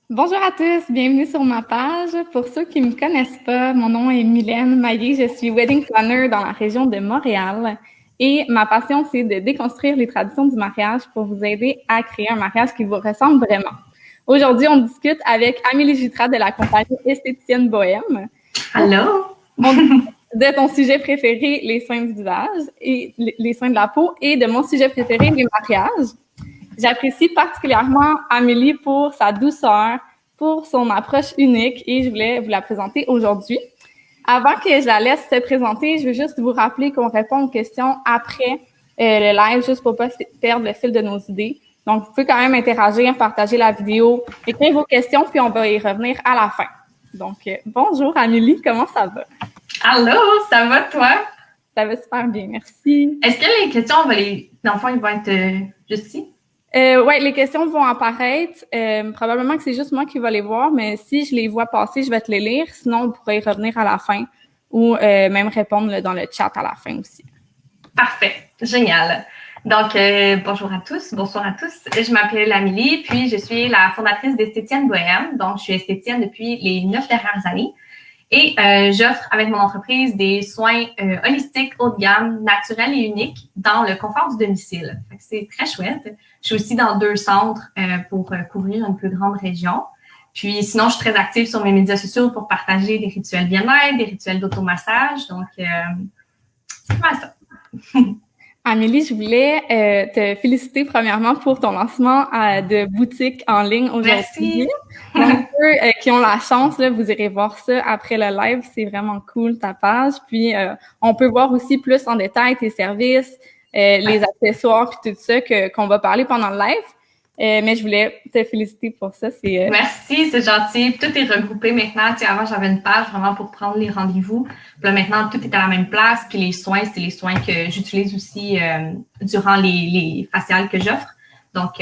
Bonjour à tous, bienvenue sur ma page. Pour ceux qui ne me connaissent pas, mon nom est Mylène Maillé, je suis wedding planner dans la région de Montréal et ma passion, c'est de déconstruire les traditions du mariage pour vous aider à créer un mariage qui vous ressemble vraiment. Aujourd'hui, on discute avec Amélie Jutras de la compagnie Esthéticienne Bohème. Allô? On discute de ton sujet préféré, les soins du visage et les soins de la peau, et de mon sujet préféré, les mariages. J'apprécie particulièrement Amélie pour sa douceur, pour son approche unique et je voulais vous la présenter aujourd'hui. Avant que je la laisse se présenter, je veux juste vous rappeler qu'on répond aux questions après le live, juste pour pas perdre le fil de nos idées. Donc, vous pouvez quand même interagir, partager la vidéo, écrire vos questions, puis on va y revenir à la fin. Donc, bonjour Amélie, comment ça va? Allô, ça va toi? Ça va super bien, merci. Est-ce que les questions, dans le fond, ils vont être juste ici? Oui, les questions vont apparaître. Probablement que c'est juste moi qui vais les voir, mais si je les vois passer, je vais te les lire. Sinon, on pourrait y revenir à la fin ou même répondre dans le chat à la fin aussi. Parfait, génial. Donc, bonjour à tous, bonsoir à tous. Je m'appelle Amélie, puis je suis la fondatrice d'Esthéticienne Bohème. Donc, je suis esthéticienne depuis les 9 dernières années. Et j'offre avec mon entreprise des soins holistiques haut de gamme, naturels et uniques dans le confort du domicile. C'est très chouette. Je suis aussi dans 2 centres pour couvrir une plus grande région. Puis sinon, je suis très active sur mes médias sociaux pour partager des rituels bien-être, des rituels d'automassage. Donc, c'est pas ça. Amélie, je voulais te féliciter premièrement pour ton lancement de boutique en ligne aujourd'hui. Merci. Donc, ceux qui ont la chance, là, vous irez voir ça après le live. C'est vraiment cool, ta page. Puis, on peut voir aussi plus en détail tes services, les accessoires, puis tout ça qu'on va parler pendant le live. Mais je voulais te féliciter pour ça. Merci, c'est gentil. Tout est regroupé maintenant. Tu sais, avant, j'avais une page vraiment pour prendre les rendez-vous. Puis là, maintenant, tout est à la même place. Puis les soins, c'est les soins que j'utilise aussi durant les faciales que j'offre. Donc,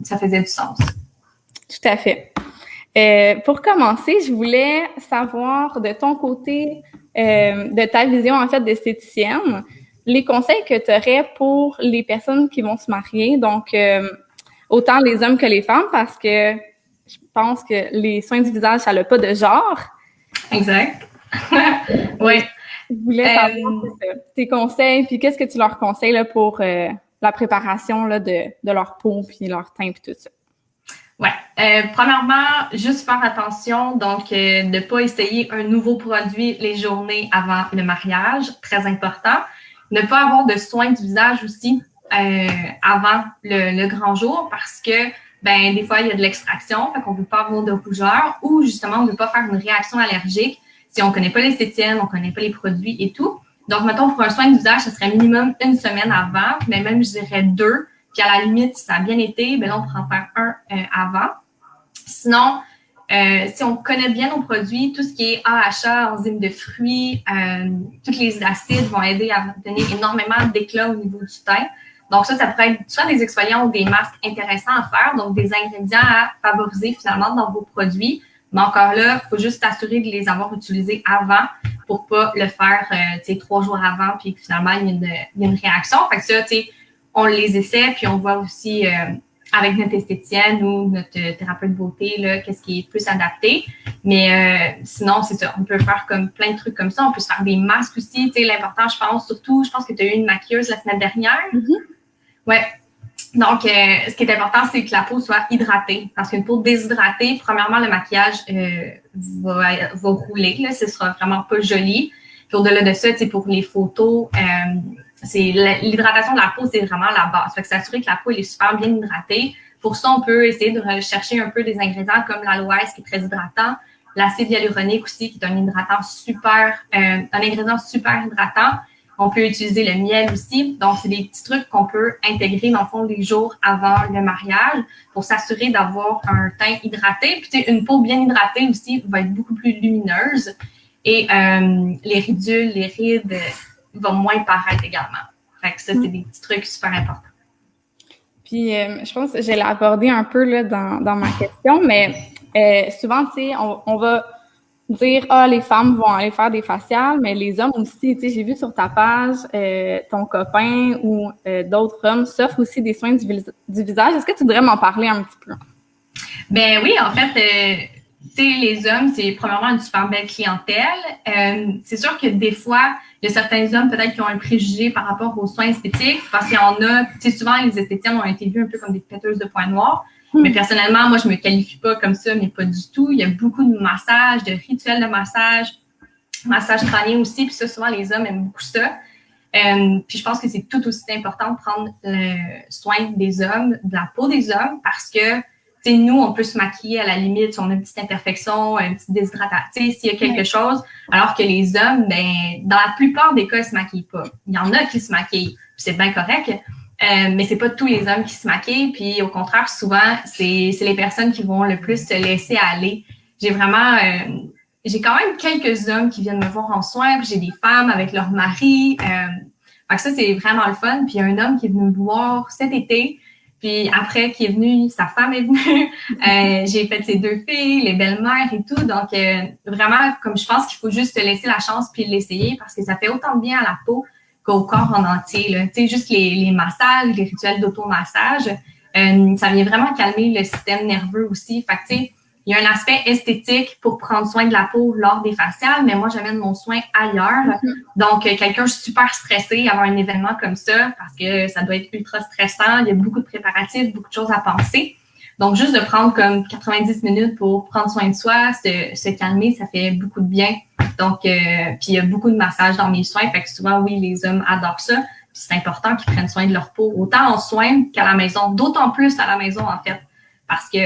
ça faisait du sens. Tout à fait. Pour commencer, je voulais savoir de ton côté, de ta vision en fait d'esthéticienne, les conseils que tu aurais pour les personnes qui vont se marier, donc autant les hommes que les femmes, parce que je pense que les soins du visage, ça n'a pas de genre. Exact. Oui. Je voulais savoir tes conseils, puis qu'est-ce que tu leur conseilles là, pour la préparation là, de leur peau, puis leur teint, puis tout ça. Ouais. Premièrement, juste faire attention, donc de pas essayer un nouveau produit les journées avant le mariage, très important. Ne pas avoir de soins du visage aussi avant le grand jour parce que ben des fois il y a de l'extraction, fait qu'on veut pas avoir de rougeur ou justement on veut pas faire une réaction allergique si on connaît pas l'esthéticienne, on connaît pas les produits et tout. Donc mettons pour un soin du visage, ça serait minimum 1 semaine avant, mais même je dirais 2. Puis à la limite, si ça a bien été, ben là, on pourra en faire un avant. Sinon, si on connaît bien nos produits, tout ce qui est AHA, enzymes de fruits, tous les acides vont aider à donner énormément d'éclat au niveau du teint. Donc ça pourrait être soit des exfoliants ou des masques intéressants à faire, donc des ingrédients à favoriser finalement dans vos produits. Mais encore là, il faut juste s'assurer de les avoir utilisés avant pour pas le faire 3 jours avant, puis finalement, il y a une réaction. Fait que ça, tu sais, on les essaie, puis on voit aussi avec notre esthéticienne ou notre thérapeute de beauté qu'est-ce qui est plus adapté. Mais sinon, c'est ça. On peut faire comme plein de trucs comme ça. On peut se faire des masques aussi. Tu sais, l'important, je pense que tu as eu une maquilleuse la semaine dernière. Mm-hmm. Ouais. Donc, ce qui est important, c'est que la peau soit hydratée. Parce qu'une peau déshydratée, premièrement, le maquillage va rouler. Là, ce sera vraiment pas joli. Puis au-delà de ça, tu sais, pour les photos, c'est l'hydratation de la peau, c'est vraiment la base. Fait que s'assurer que la peau elle est super bien hydratée. Pour ça, on peut essayer de rechercher un peu des ingrédients comme l'aloès qui est très hydratant, l'acide hyaluronique aussi qui est un hydratant un ingrédient super hydratant. On peut utiliser le miel aussi. Donc, c'est des petits trucs qu'on peut intégrer dans le fond les jours avant le mariage pour s'assurer d'avoir un teint hydraté. Puis, tu sais, une peau bien hydratée aussi va être beaucoup plus lumineuse. Et les ridules, les rides vont moins paraître également. Fait que ça, c'est des petits trucs super importants. Puis, je pense que je l'ai abordé un peu là, dans ma question, mais souvent, tu sais, on va dire « Ah, les femmes vont aller faire des faciales », mais les hommes aussi, tu sais, j'ai vu sur ta page, ton copain ou d'autres hommes s'offrent aussi des soins du visage. Est-ce que tu voudrais m'en parler un petit peu? Ben oui, en fait, tu sais, les hommes, c'est premièrement une super belle clientèle. C'est sûr que des fois, il y a certains hommes peut-être qui ont un préjugé par rapport aux soins esthétiques parce qu'il y en a, tu sais, souvent les esthéticiennes ont été vues un peu comme des péteuses de points noirs. Mais personnellement, moi, je me qualifie pas comme ça, mais pas du tout. Il y a beaucoup de massages, de rituels de massage crânien aussi, puis ça, souvent, les hommes aiment beaucoup ça. Puis je pense que c'est tout aussi important de prendre le soin des hommes, de la peau des hommes, parce que tu sais, nous, on peut se maquiller à la limite si on a une petite imperfection, une petite déshydratation, s'il y a quelque chose, alors que les hommes, ben, dans la plupart des cas, ils se maquillent pas. Il y en a qui se maquillent, puis c'est bien correct, mais c'est pas tous les hommes qui se maquillent, puis au contraire, souvent, c'est les personnes qui vont le plus se laisser aller. J'ai vraiment... j'ai quand même quelques hommes qui viennent me voir en soins, puis j'ai des femmes avec leur mari. Fait que ça, c'est vraiment le fun. Puis il y a un homme qui est venu me voir cet été, puis après qui est venu, sa femme est venue. J'ai fait ses 2 filles, les belles-mères et tout. Donc, vraiment, comme je pense qu'il faut juste te laisser la chance puis l'essayer parce que ça fait autant de bien à la peau qu'au corps en entier. Tu sais, juste les massages, les rituels d'automassage, ça vient vraiment calmer le système nerveux aussi. Fait que, tu sais, il y a un aspect esthétique pour prendre soin de la peau lors des faciales, mais moi, j'amène mon soin ailleurs. Donc, quelqu'un super stressé avoir un événement comme ça, parce que ça doit être ultra stressant, il y a beaucoup de préparatifs, beaucoup de choses à penser. Donc, juste de prendre comme 90 minutes pour prendre soin de soi, se calmer, ça fait beaucoup de bien. Donc, puis il y a beaucoup de massages dans mes soins, fait que souvent, oui, les hommes adorent ça. Puis c'est important qu'ils prennent soin de leur peau, autant en soins qu'à la maison, d'autant plus à la maison, en fait, parce que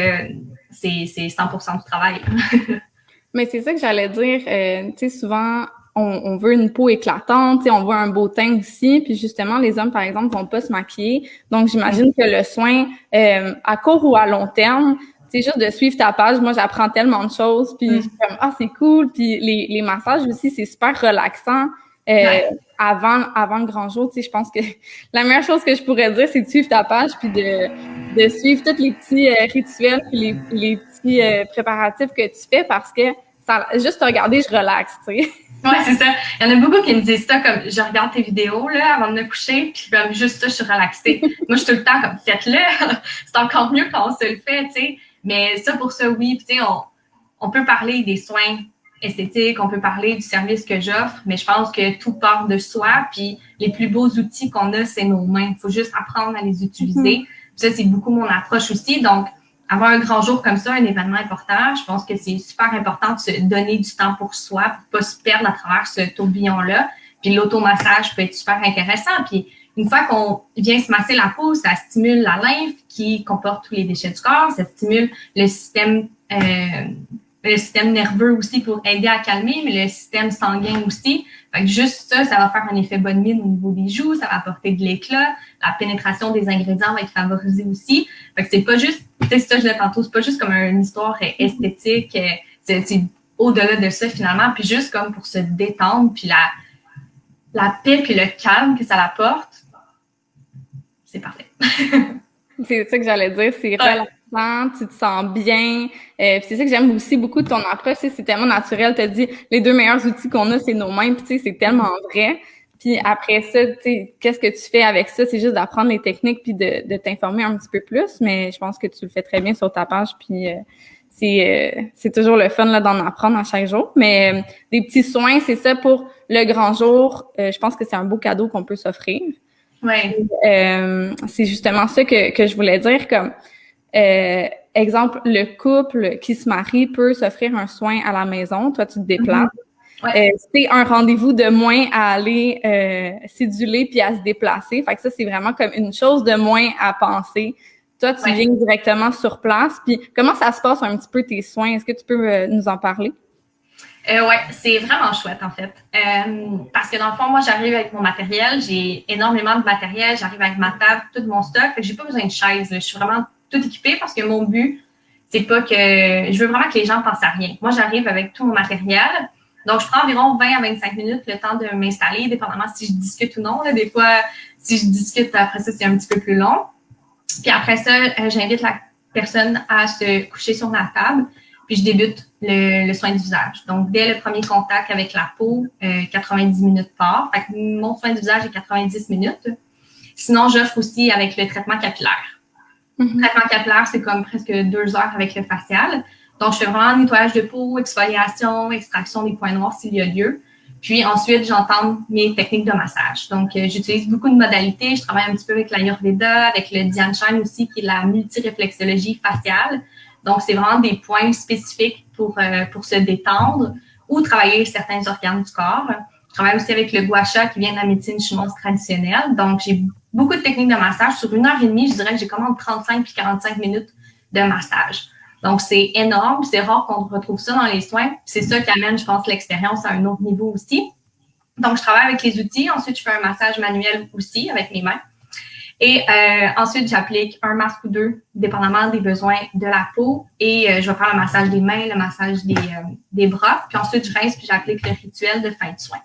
c'est 100% du travail. Mais c'est ça que j'allais dire. Tu sais, souvent, on veut une peau éclatante, tu sais, on veut un beau teint aussi. Puis justement, les hommes, par exemple, vont pas se maquiller. Donc, j'imagine que le soin, à court ou à long terme, c'est juste de suivre ta page. Moi, j'apprends tellement de choses. Puis, je suis comme, ah, c'est cool. Puis, les massages aussi, c'est super relaxant. Avant le grand jour, tu sais, je pense que la meilleure chose que je pourrais dire, c'est de suivre ta page puis de suivre tous les petits rituels puis les petits préparatifs que tu fais parce que ça, juste te regarder, je relaxe, tu sais. Ouais, c'est ça. Il y en a beaucoup qui me disent ça, comme je regarde tes vidéos là avant de me coucher, puis comme juste ça, je suis relaxée. Moi, je suis tout le temps comme faites-le. C'est encore mieux quand on se le fait, tu sais. Mais ça, pour ça, oui. Puis tu sais, on peut parler des soins esthétiques, on peut parler du service que j'offre, mais je pense que tout part de soi. Puis les plus beaux outils qu'on a, c'est nos mains. Il faut juste apprendre à les utiliser. Ça, c'est beaucoup mon approche aussi. Donc, avoir un grand jour comme ça, un événement important, je pense que c'est super important de se donner du temps pour soi, pour pas se perdre à travers ce tourbillon-là. Puis l'automassage peut être super intéressant. Puis une fois qu'on vient se masser la peau, ça stimule la lymphe qui comporte tous les déchets du corps, ça stimule le système nerveux aussi pour aider à calmer, mais le système sanguin aussi. Fait que juste ça, ça va faire un effet bonne mine au niveau des joues, ça va apporter de l'éclat, la pénétration des ingrédients va être favorisée aussi. Fait que c'est pas juste, tu sais, ça je disais tantôt, c'est pas juste comme une histoire esthétique, c'est au-delà de ça finalement, puis juste comme pour se détendre, puis la paix puis le calme que ça apporte, c'est parfait. C'est ça que j'allais dire, c'est relaxant, tu te sens bien. Puis c'est ça que j'aime aussi beaucoup de ton approche, c'est tellement naturel. Tu as dit, les 2 meilleurs outils qu'on a, c'est nos mains, puis tu sais, c'est tellement vrai. Puis après ça, tu sais, qu'est-ce que tu fais avec ça? C'est juste d'apprendre les techniques puis de t'informer un petit peu plus, mais je pense que tu le fais très bien sur ta page, puis c'est toujours le fun là d'en apprendre à chaque jour. Mais des petits soins, c'est ça pour le grand jour. Je pense que c'est un beau cadeau qu'on peut s'offrir. Ouais. C'est justement ça que je voulais dire, comme exemple, le couple qui se marie peut s'offrir un soin à la maison. Toi, tu te déplaces. C'est un rendez-vous de moins à aller séduler puis à se déplacer. Fait que ça, c'est vraiment comme une chose de moins à penser. Toi, tu viens directement sur place. Puis comment ça se passe un petit peu tes soins? Est-ce que tu peux nous en parler? Ouais, c'est vraiment chouette en fait. Parce que dans le fond, moi, j'arrive avec mon matériel. J'ai énormément de matériel. J'arrive avec ma table, tout mon stock. Fait que j'ai pas besoin de chaise. Là. Je suis vraiment tout équipée parce que mon but, c'est pas que... Je veux vraiment que les gens pensent à rien. Moi, j'arrive avec tout mon matériel. Donc, je prends environ 20 à 25 minutes le temps de m'installer, dépendamment si je discute ou non. Là. Des fois, si je discute, après ça, c'est un petit peu plus long. Puis après ça, j'invite la personne à se coucher sur la table. Puis je débute le soin du visage. Donc, dès le premier contact avec la peau, 90 minutes part. Fait que mon soin du visage est 90 minutes. Sinon, j'offre aussi avec le traitement capillaire. Traitement capillaire, c'est comme presque 2 heures avec le facial. Donc, je fais vraiment nettoyage de peau, exfoliation, extraction des points noirs s'il y a lieu. Puis ensuite, j'entame mes techniques de massage. Donc, j'utilise beaucoup de modalités. Je travaille un petit peu avec l'Ayurveda, avec le Dhyan Shan aussi, qui est la multiréflexologie faciale. Donc, c'est vraiment des points spécifiques pour se détendre ou travailler certains organes du corps. Je travaille aussi avec le gua sha qui vient de la médecine chinoise traditionnelle. Donc, j'ai beaucoup de techniques de massage. Sur 1 heure et demie, je dirais que j'ai comme entre 35 puis 45 minutes de massage. Donc, c'est énorme. C'est rare qu'on retrouve ça dans les soins. C'est ça qui amène, je pense, l'expérience à un autre niveau aussi. Donc, je travaille avec les outils. Ensuite, je fais un massage manuel aussi avec mes mains. Et ensuite, j'applique un masque ou deux, dépendamment des besoins de la peau. Et je vais faire le massage des mains, le massage des bras. Puis ensuite, je rince puis j'applique le rituel de fin de soin.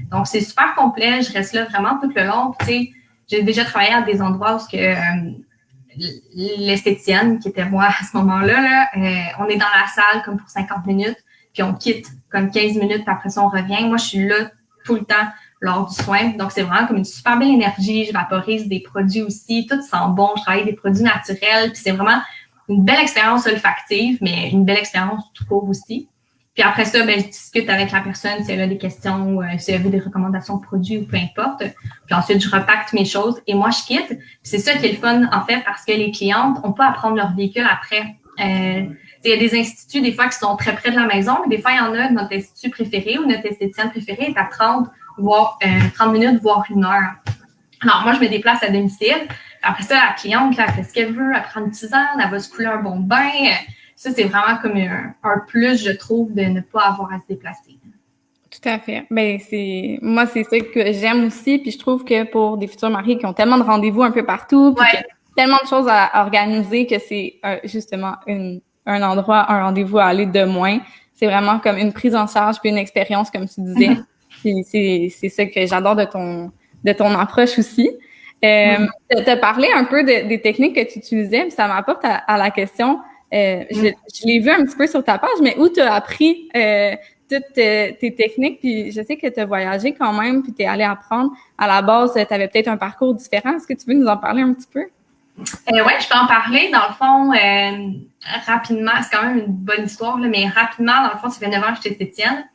Donc, c'est super complet. Je reste là vraiment tout le long. Puis, tu sais, j'ai déjà travaillé à des endroits où l'esthéticienne, qui était moi à ce moment-là, on est dans la salle comme pour 50 minutes, puis on quitte comme 15 minutes, puis après ça, on revient. Moi, je suis là tout le temps lors du soin. Donc, c'est vraiment comme une super belle énergie. Je vaporise des produits aussi. Tout sent bon. Je travaille des produits naturels. Puis, c'est vraiment une belle expérience olfactive, mais une belle expérience tout court aussi. Puis après ça, je discute avec la personne si elle a des questions, si elle veut des recommandations de produits ou peu importe. Puis ensuite, je repacte mes choses et moi, je quitte. Puis c'est ça qui est le fun, en fait, parce que les clientes, on peut apprendre leur véhicule après. Il y a des instituts, des fois, qui sont très près de la maison, mais des fois, il y en a, notre institut préféré ou notre esthéticienne préférée est à 30 minutes, voire 1 heure. Alors, moi, je me déplace à domicile. Après ça, la cliente, là, elle fait ce qu'elle veut, elle prend une tisane, elle va se couler un bon bain. Ça, c'est vraiment comme un plus, je trouve, de ne pas avoir à se déplacer. Tout à fait. Moi, c'est ça que j'aime aussi. Puis je trouve que pour des futurs mariés qui ont tellement de rendez-vous un peu partout, puis tellement de choses à organiser que c'est justement un endroit, un rendez-vous à aller de moins. C'est vraiment comme une prise en charge puis une expérience, comme tu disais. Puis c'est ça que j'adore de ton approche aussi. T'as parlé un peu des techniques que tu utilisais, puis ça m'apporte à la question. Je l'ai vu un petit peu sur ta page, mais où tu as appris toutes tes techniques, puis je sais que tu as voyagé quand même, puis tu es allé apprendre. À la base, tu avais peut-être un parcours différent. Est-ce que tu veux nous en parler un petit peu? Oui, je peux en parler. Dans le fond, rapidement, c'est quand même une bonne histoire, là, mais rapidement, dans le fond, ça fait 9 ans que j'étais esthéticienne.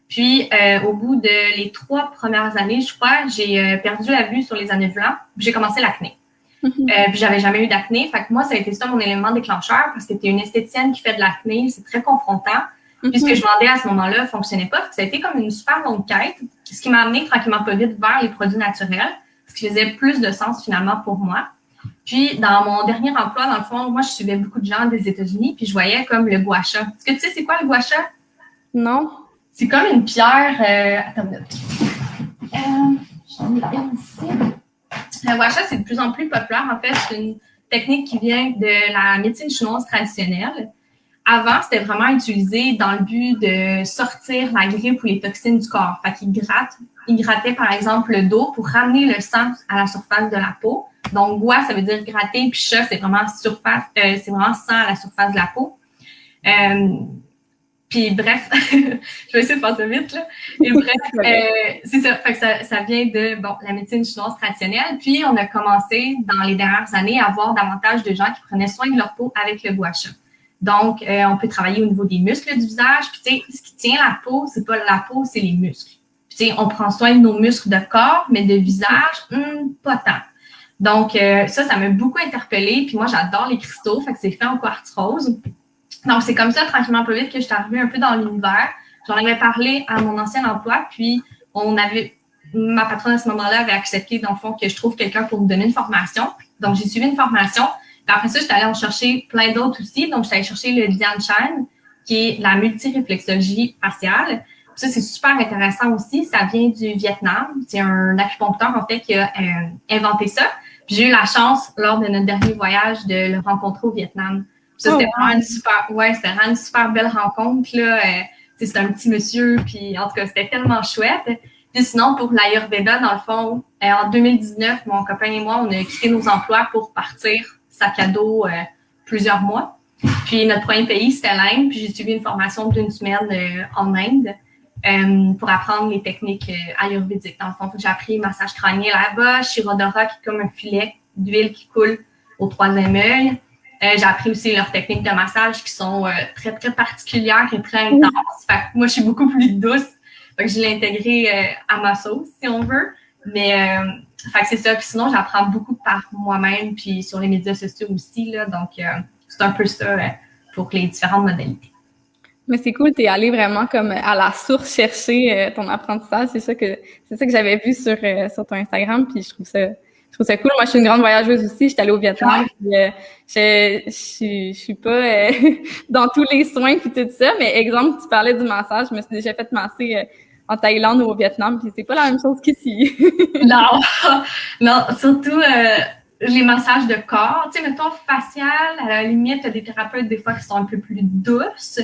Puis, au bout de les 3 premières années, je crois, j'ai perdu la vue sur les anneaux blancs. J'ai commencé l'acné. Puis j'avais jamais eu d'acné. Fait que moi, ça a été ça mon élément déclencheur parce que tu es une esthéticienne qui fait de l'acné, c'est très confrontant. Puis ce que je vendais à ce moment-là fonctionnait pas. Fait que ça a été comme une super longue quête, ce qui m'a amené tranquillement pas vite vers les produits naturels, ce qui faisait plus de sens finalement pour moi. Puis dans mon dernier emploi, dans le fond, moi, je suivais beaucoup de gens des États-Unis, puis je voyais comme le gua sha. Est-ce que tu sais c'est quoi le gua sha? Non. C'est comme une pierre... Attends une minute. J'en ai une ici. Le gua sha, c'est de plus en plus populaire. En fait, c'est une technique qui vient de la médecine chinoise traditionnelle. Avant, c'était vraiment utilisé dans le but de sortir la grippe ou les toxines du corps. Fait qu'il grattait, par exemple, le dos pour ramener le sang à la surface de la peau. Donc, gua, ça veut dire gratter, puis sha, c'est vraiment c'est vraiment sang à la surface de la peau. Puis bref, je vais essayer de faire ça vite, là. Et bref, c'est ça. Fait que ça vient de la médecine chinoise traditionnelle. Puis on a commencé dans les dernières années à avoir davantage de gens qui prenaient soin de leur peau avec le gua sha. Donc, on peut travailler au niveau des muscles du visage. Puis tu sais, ce qui tient la peau, c'est pas la peau, c'est les muscles. Puis tu sais, on prend soin de nos muscles de corps, mais de visage, pas tant. Donc, ça m'a beaucoup interpellée. Puis moi, j'adore les cristaux. Fait que c'est fait en quartz rose. Donc, c'est comme ça, tranquillement, pas vite, que je suis arrivée un peu dans l'univers. J'en avais parlé à mon ancien emploi, puis ma patronne à ce moment-là avait accepté, dans le fond, que je trouve quelqu'un pour me donner une formation. Donc, j'ai suivi une formation. Puis après ça, j'étais allée en chercher plein d'autres aussi. Donc, j'étais allée chercher le Dhyan Shan, qui est la multiréflexologie faciale. Puis ça, c'est super intéressant aussi. Ça vient du Vietnam. C'est un acupuncteur, en fait, qui a inventé ça. Puis j'ai eu la chance, lors de notre dernier voyage, de le rencontrer au Vietnam. Ça, c'était vraiment une super belle rencontre, là. C'était un petit monsieur, puis en tout cas, c'était tellement chouette. Puis sinon, pour l'Ayurveda, dans le fond, en 2019, mon copain et moi, on a quitté nos emplois pour partir sac à dos plusieurs mois. Puis notre premier pays, c'était l'Inde, puis j'ai suivi une formation d'1 semaine en Inde pour apprendre les techniques ayurvédiques. Dans le fond, j'ai appris massage crânien là-bas, Shirodhara, qui est comme un filet d'huile qui coule au 3e œil. J'ai appris aussi leurs techniques de massage qui sont très, très particulières et très intenses. Fait que moi, je suis beaucoup plus douce. Fait que je l'ai intégré à ma sauce, si on veut. Mais fait que c'est ça. Puis sinon, j'apprends beaucoup par moi-même, puis sur les médias sociaux aussi. Là, donc, c'est un peu ça pour les différentes modalités. Mais c'est cool, t'es allé vraiment comme à la source chercher ton apprentissage. C'est ça que j'avais vu sur ton Instagram, puis je trouve ça cool. Moi, je suis une grande voyageuse aussi. J'étais allée au Vietnam, puis je suis pas dans tous les soins puis tout ça. Mais exemple, tu parlais du massage. Je me suis déjà fait masser en Thaïlande ou au Vietnam, puis c'est pas la même chose qu'ici. Non, non, surtout les massages de corps. Tu sais, mettons facial, à la limite, t'as des thérapeutes des fois qui sont un peu plus douces.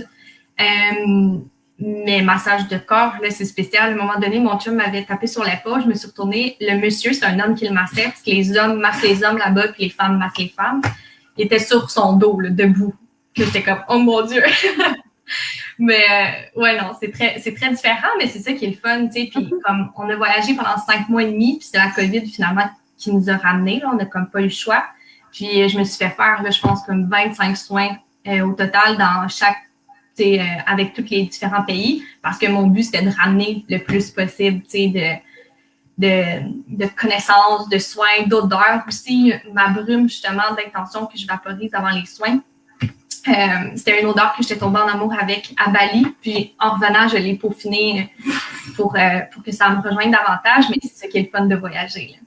Mais massage de corps, là, c'est spécial. À un moment donné, mon chum m'avait tapé sur l'épaule, je me suis retournée. Le monsieur, c'est un homme qui le massait, parce que les hommes massent les hommes là-bas, puis les femmes massent les femmes. Il était sur son dos, là, debout. J'étais comme, oh mon Dieu! Mais ouais, non, c'est très différent, mais c'est ça qui est le fun, tu sais. Puis comme on a voyagé pendant 5 mois et demi, puis c'est la COVID finalement qui nous a ramenés, là, on n'a comme pas eu le choix. Puis je me suis fait faire, là, je pense, comme 25 soins au total dans chaque avec tous les différents pays, parce que mon but, c'était de ramener le plus possible de connaissances, de soins, d'odeurs aussi. Ma brume, justement, d'intention que je vaporise avant les soins. C'était une odeur que j'étais tombée en amour avec à Bali. Puis, en revenant, je l'ai peaufinée pour que ça me rejoigne davantage. Mais c'est ça qui est le fun de voyager. Là.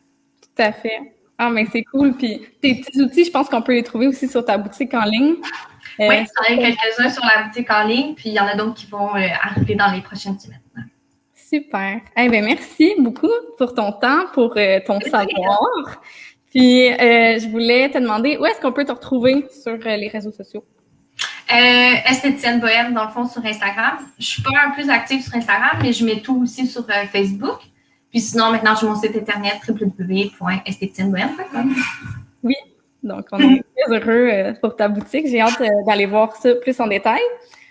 Tout à fait. Ah, mais c'est cool. Puis, tes petits outils, je pense qu'on peut les trouver aussi sur ta boutique en ligne. Oui, j'en ai quelques-uns sur la boutique en ligne, puis il y en a d'autres qui vont arriver dans les prochaines semaines. Super. Eh bien, merci beaucoup pour ton temps, pour ton savoir. Puis, je voulais te demander, où est-ce qu'on peut te retrouver sur les réseaux sociaux? Esthéticienne Bohème, dans le fond, sur Instagram. Je suis pas un plus active sur Instagram, mais je mets tout aussi sur Facebook. Puis sinon, maintenant, j'ai mon site internet www.esthéticiennebohème.com. Oui. Donc, on est très heureux pour ta boutique. J'ai hâte d'aller voir ça plus en détail.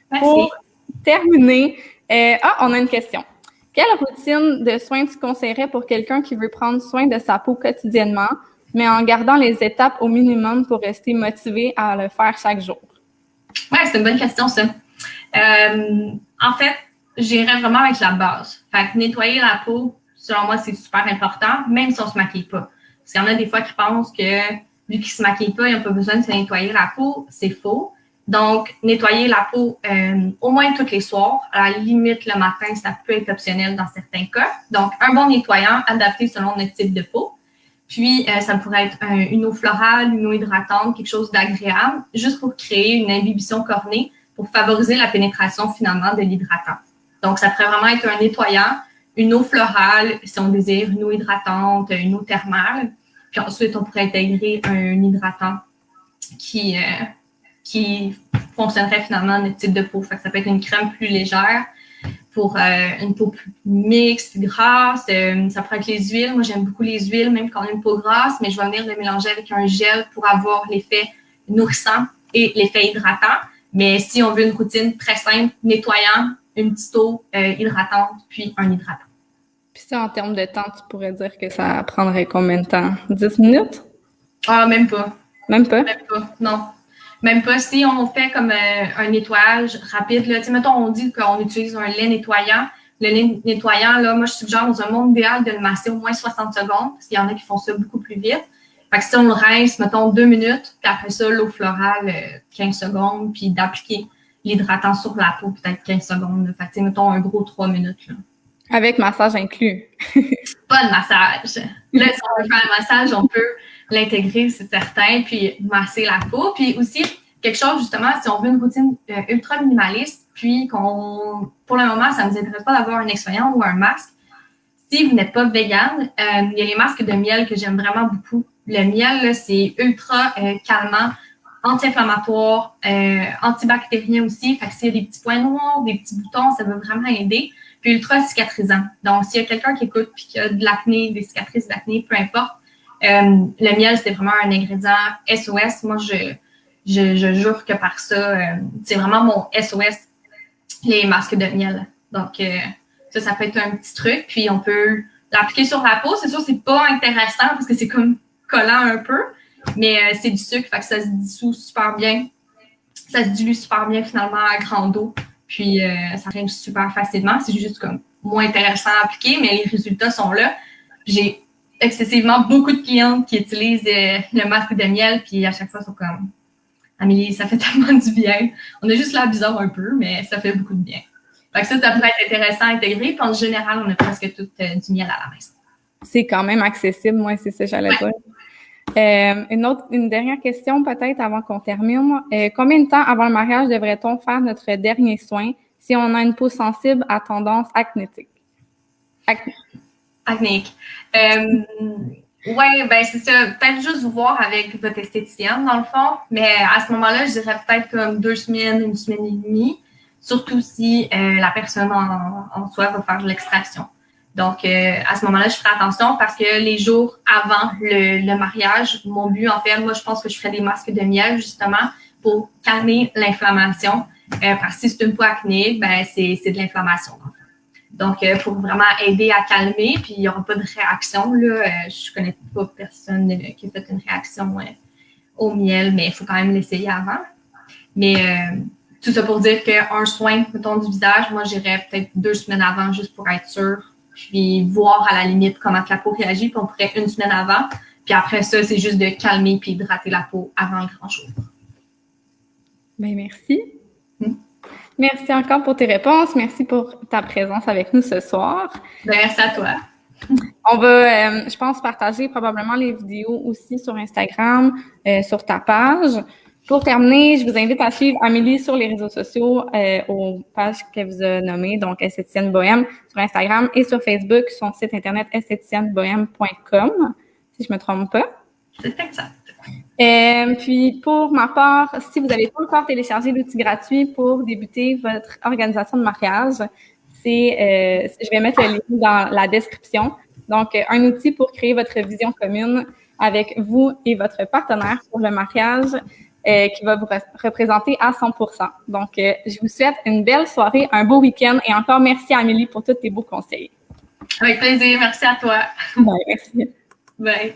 Merci. Pour terminer, on a une question. Quelle routine de soins tu conseillerais pour quelqu'un qui veut prendre soin de sa peau quotidiennement, mais en gardant les étapes au minimum pour rester motivé à le faire chaque jour? Oui, c'est une bonne question, ça. En fait, j'irais vraiment avec la base. Fait que nettoyer la peau, selon moi, c'est super important, même si on se maquille pas. Parce qu'il y en a des fois qui pensent que vu qu'ils ne se maquillent pas, ils n'ont pas besoin de se nettoyer la peau. C'est faux. Donc, nettoyer la peau au moins tous les soirs. À la limite, le matin, ça peut être optionnel dans certains cas. Donc, un bon nettoyant adapté selon notre type de peau. Puis, ça pourrait être une eau florale, une eau hydratante, quelque chose d'agréable, juste pour créer une imbibition cornée pour favoriser la pénétration finalement de l'hydratant. Donc, ça pourrait vraiment être un nettoyant, une eau florale, si on désire, une eau hydratante, une eau thermale. Puis ensuite, on pourrait intégrer un hydratant qui fonctionnerait finalement à notre type de peau. Fait que ça peut être une crème plus légère pour une peau plus mixte, grasse. Ça pourrait être les huiles. Moi, j'aime beaucoup les huiles, même quand on a une peau grasse, mais je vais venir le mélanger avec un gel pour avoir l'effet nourrissant et l'effet hydratant. Mais si on veut une routine très simple, nettoyant, une petite eau hydratante, puis un hydratant. Puis ça, en termes de temps, tu pourrais dire que ça prendrait combien de temps? 10 minutes? Ah, même pas. Même pas? Même pas, non. Même pas. Si on fait comme un nettoyage rapide, là, tu sais, mettons, on dit qu'on utilise un lait nettoyant. Le lait nettoyant, là, moi, je suggère dans un monde idéal de le masser au moins 60 secondes, parce qu'il y en a qui font ça beaucoup plus vite. Fait que si on le rince, mettons, 2 minutes, puis après ça, l'eau florale, 15 secondes, puis d'appliquer l'hydratant sur la peau, peut-être 15 secondes. Là. Fait que, tu sais, mettons, un gros 3 minutes, là. Avec massage inclus. Pas de massage. Là, si on veut faire un massage, on peut l'intégrer, c'est certain, puis masser la peau. Puis aussi, quelque chose, justement, si on veut une routine ultra minimaliste, puis pour le moment, ça ne nous intéresse pas d'avoir un exfoliant ou un masque. Si vous n'êtes pas vegan, il y a les masques de miel que j'aime vraiment beaucoup. Le miel, là, c'est ultra calmant, anti-inflammatoire, antibactérien aussi. Fait que s'il y a des petits points noirs, des petits boutons, ça va vraiment aider. Puis ultra cicatrisant. Donc, s'il y a quelqu'un qui écoute puis qui a de l'acné, des cicatrices d'acné, peu importe, le miel, c'est vraiment un ingrédient SOS. Moi, je jure que par ça, c'est vraiment mon SOS, les masques de miel. Donc, ça peut être un petit truc. Puis, on peut l'appliquer sur la peau. C'est sûr, c'est pas intéressant parce que c'est comme collant un peu. mais c'est du sucre, fait que ça se dissout super bien. Ça se dilue super bien finalement à grande eau. Puis ça rince super facilement. C'est juste comme moins intéressant à appliquer, mais les résultats sont là. J'ai excessivement beaucoup de clientes qui utilisent le masque de miel, puis à chaque fois, ils sont comme Amélie, ça fait tellement du bien. On a juste l'air bizarre un peu, mais ça fait beaucoup de bien. Fait que ça pourrait être intéressant à intégrer. Puis en général, on a presque tout du miel à la maison. C'est quand même accessible, moi, c'est ça que j'allais dire. Une dernière question peut-être avant qu'on termine. Combien de temps avant le mariage devrait-on faire notre dernier soin si on a une peau sensible à tendance acnétique? Acnéique. Oui, ben c'est ça. Peut-être juste vous voir avec votre esthéticienne, dans le fond. Mais à ce moment-là, je dirais peut-être comme 2 semaines, 1 semaine et demie. Surtout si la personne en soi va faire de l'extraction. Donc, à ce moment-là, je ferai attention parce que les jours avant le mariage, mon but, en fait, moi, je pense que je ferai des masques de miel, justement, pour calmer l'inflammation. Parce que si c'est une peau acnéique, ben c'est de l'inflammation. Donc, pour vraiment aider à calmer, puis il n'y aura pas de réaction. Là, je connais pas personne qui a fait une réaction au miel, mais il faut quand même l'essayer avant. Mais tout ça pour dire qu'un soin, mettons, du visage, moi, j'irais peut-être 2 semaines avant juste pour être sûre, puis voir à la limite comment la peau réagit, puis on pourrait 1 semaine avant. Puis après ça, c'est juste de calmer puis hydrater la peau avant le grand jour. Bien, merci. Merci encore pour tes réponses. Merci pour ta présence avec nous ce soir. Bien, merci à toi. On va, je pense, partager probablement les vidéos aussi sur Instagram, sur ta page. Pour terminer, je vous invite à suivre Amélie sur les réseaux sociaux, aux pages qu'elle vous a nommées, donc Esthéticienne Bohème sur Instagram et sur Facebook, son site internet esthéticiennebohème.com, si je me trompe pas. C'est exact. Puis, pour ma part, si vous n'avez pas encore téléchargé l'outil gratuit pour débuter votre organisation de mariage, je vais mettre le lien dans la description. Donc, un outil pour créer votre vision commune avec vous et votre partenaire pour le mariage qui va vous représenter à 100%. Donc, je vous souhaite une belle soirée, un beau week-end et encore merci à Amélie pour tous tes beaux conseils. Avec plaisir. Merci à toi. Bye, merci. Bye.